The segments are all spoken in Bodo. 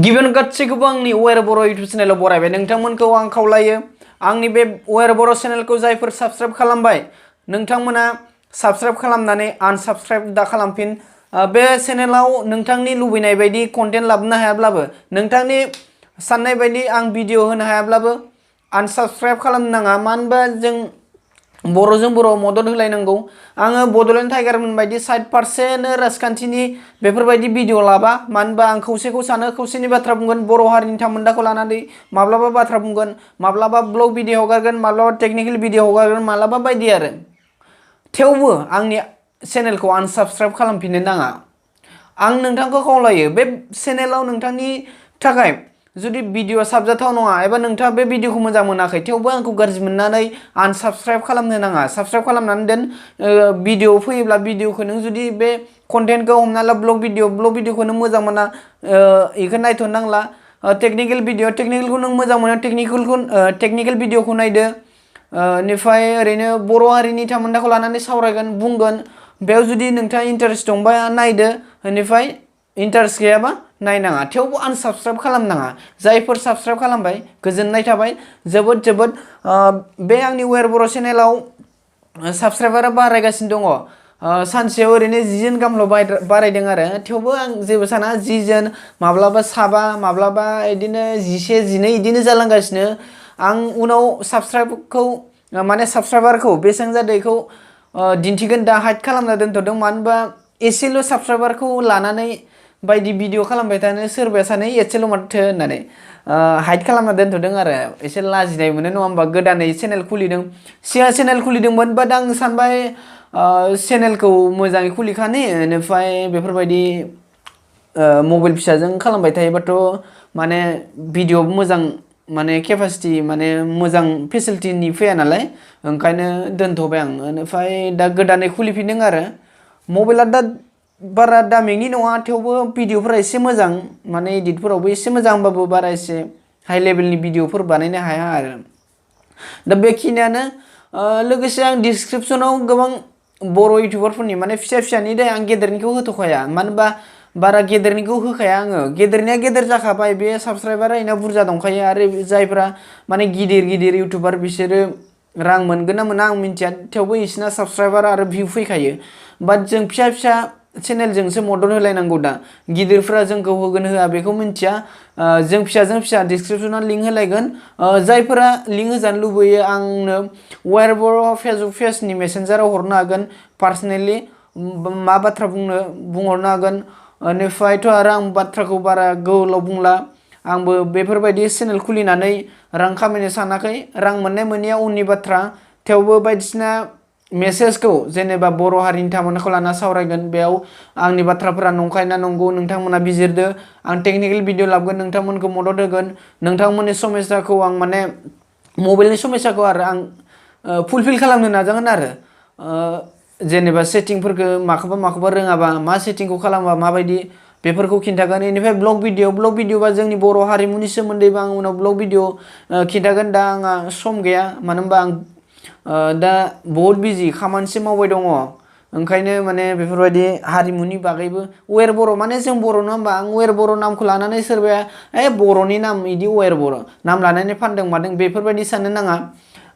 गिबियावनो गासैखौबो आंनि अवेर बर' इउटुब चेनेलाव बरायबाय नोंथांमोनखौ आं खावलायो आंनि बे अवेर बर' चेनेलखौ जायफोर साबस्क्राइब खालामबाय नोंथांमोना साबस्क्राइब खालामनानै आनसाबस्क्राइब दा खालामफिन बे चेनेलाव नोंथांनि लुबैनाय बायदि कन्टेन्ट लाबोनो हायाब्लाबो नोंथांनि साननाय बायदि आं भिडिअ होनो हायाब्लाबो आनसाबस्क्राइब खालामनो नाङा मानो होनबा जों बर'जों बर' मदद होलायनांगौ आङो बड'लेण्ड टाइगारमोन बायदि साइड फारसेनो राजखान्थिनि बेफोरबायदि भिडिअ लाबा मानो होनबा आं खौसेखौ सानो खौसेनि बाथ्रा बुंगोन बर' हारिनि थामोन्दाखौ लानानै माब्लाबा बाथ्रा बुंगोन माब्लाबा ब्लग भिडिअ हगारगोन माब्लाबा टेकनिकेल भिडिअ हगारगोन माब्लाबा बायदि आरो थेवबो आंनि चेनेलखौ आनसाबस्क्राइब खालामफिननो नाङा आं नोंथांखौ खावलायो बे चेनेलाव नोंथांनि थाखाय जुदि भिडिअ साबजाथाव नङा एबा नोंथाङा बे भिडिअखौ मोजां मोनाखै थेवबो आंखौ गाज्रि मोननानै आनसाबस्क्राइब खालामनो नाङा साबस्क्राइब खालामनानै दोन भिडिअ फैयोब्ला भिडिअखौ नों जुदि बे कन्टेन्टखौ हमना ला ब्लग भिडिअखौ नों मोजां मोना बेखौ नायथ'नो नांला टेकनिकेल भिडिअखौ नों मोजां मोनो टेकनिकेल भिडिअखौ नायदो निफ्राय ओरैनो बर' हारिनि थामोन्दाखौ लानानै सावरायगोन बुंगोन बेयाव जुदि नोंथाङा इन्टारेस्ट दंबा नायदो बेनिफ्राय इन्टारेस्ट गैयाबा नायनाङा थेवबो आनसाबस्क्राइब खालामनाङा जायफोर साबस्क्राइब खालामबाय गोजोननाय थाबाय जोबोद बे आंनि अवेर बर' चेनेलाव साबस्क्राइबारा बारायगासिनो दङ सानसेयाव ओरैनो 10 जन गाहामल' बारायदों आरो थेवबो आं जेबो साना 10 जन माब्लाबा 7 माब्लाबा बिदिनो 11 12 बिदिनो जालांगासिनो आं उनाव साबस्क्राइबारखौ बेसेबां जादों बेखौ दिन्थिगोन दा हाइड खालामना दोनथ'दों मानो होनबा एसेल' साबस्क्राइबारखौ लानानै बायदि भिडिअ खालामबाय थानो सोरबाया सानो एसेल' माथो होननानै हाइड खालामना दोनथ'दों आरो एसे लाजिनाय मोनो नङा होमबा गोदानै चेनेल खुलिदों सिगां चेनेल खुलिदोंमोन बाट आं सानबाय चेनेलखौ मोजाङै खुलिखानि बेनिफ्राय बेफोरबायदि मबाइल फिसाजों खालामबाय थायोबाथ' माने भिडिअ मोजां माने केपासिटि माने मोजां फेसिलिटिनि फैया नालाय ओंखायनो दोनथ'बाय आं बेनिफ्राय दा गोदानै खुलिफिनदों आरो मबाइला दा बारा दामिनि नङा थेवबो भिडिअफोरा एसे मोजां माने एडिटफोरावबो एसे मोजां होमबाबो बारा एसे हाइ लेभेलनि भिडिअफोर बानायनो हाया आरो दा बेखिनियानो लोगोसे आं डिसक्रिपसनाव गोबां बर' इउटुबारफोरनि माने फिसानि दे आं गेदेरनिखौ होथ'खाया मानो होनबा बारा गेदेरनिखौ होखाया आङो गेदेरनिया गेदेर जाखाबाय बे साबस्क्राइबारा इना बुरजा दंखायो आरो जायफ्रा माने गिदिर इउटुबार बिसोरो रां मोनगोन ना मोना आं मिन्थिया थेवबो बिसिना साबस्क्राइबार आरो भिउ फैखायो बाट जों फिसा चेनेलजोंसो मदद होलायनांगौ दा गिदिरफ्रा जोंखौ होगोन होआ बेखौ मिन्थिया जों फिसाजों फिसा डिसक्रिपसनाव लिंक होलायगोन जायफोरा लिंक होजानो लुबैयो आंनो अवेर बर' फेसबुक पेजनि मेसेन्जाराव हरनो हागोन पार्सनेलि मा बाथ्रा बुंहरनो हागोन बेनिफ्रायथ' आरो आं बाथ्राखौ बारा गोलाव बुंला आंबो बेफोरबायदि चेनेल खुलिनानै रां खामायनो सानाखै रां मोननाय मोनैया उननि बाथ्रा थेवबो बायदिसिना मेसेजखौ जेनेबा बर' हारिनि थामोन्दाखौ लाना सावरायगोन बेयाव आंनि बाथ्राफोरा नंखाय ना नंगौ नोंथांमोना बिजिरदो आं टेकनिकेल भिडिअ लाबोगोन नोंथांमोनखौ मदद होगोन नोंथांमोननि समस्याखौ आं माने मबाइलनि समस्याखौ आरो आं फुलफिल खालामनो नाजागोन आरो जेनेबा सेटिंफोरखौ माखौबा रोङाबा मा सेटिंखौ खालामबा माबायदि बेफोरखौ खिन्थागोन बेनिफ्राय ब्लग भिडिअ जोंनि बर' हारिमुनि सोमोन्दैबो आं उनाव ब्लग भिडिअ खिन्थागोन दा आंहा सम गैया मानो होनबा आं दा बहुत बिजि खामानिसो मावबाय दङ ओंखायनो माने बेफोरबायदि हारिमुनि बागैबो अवेर बर' माने जों बर' नङा होमबा आं अवेर बर' नामखौ लानानै सोरबाया बर'नि नाम बिदि अवेर बर' नाम लानानै फानदों मादों बेफोरबायदि साननो नाङा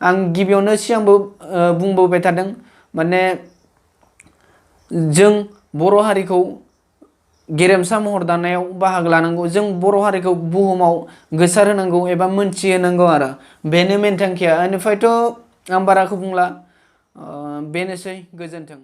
आं गिबियावनो सिगांबो बुंबोबाय थादों माने जों बर' हारिखौ गेरेमसा महर दानायाव बाहागो लानांगौ जों बर' हारिखौ बुहुमाव गोसार होनांगौ एबा मोनथिहोनांगौ आरो बेनो मेन थांखिया बेनिफ्रायथ' आं बाराखौ बुंला बेनोसै गोजोन्थों।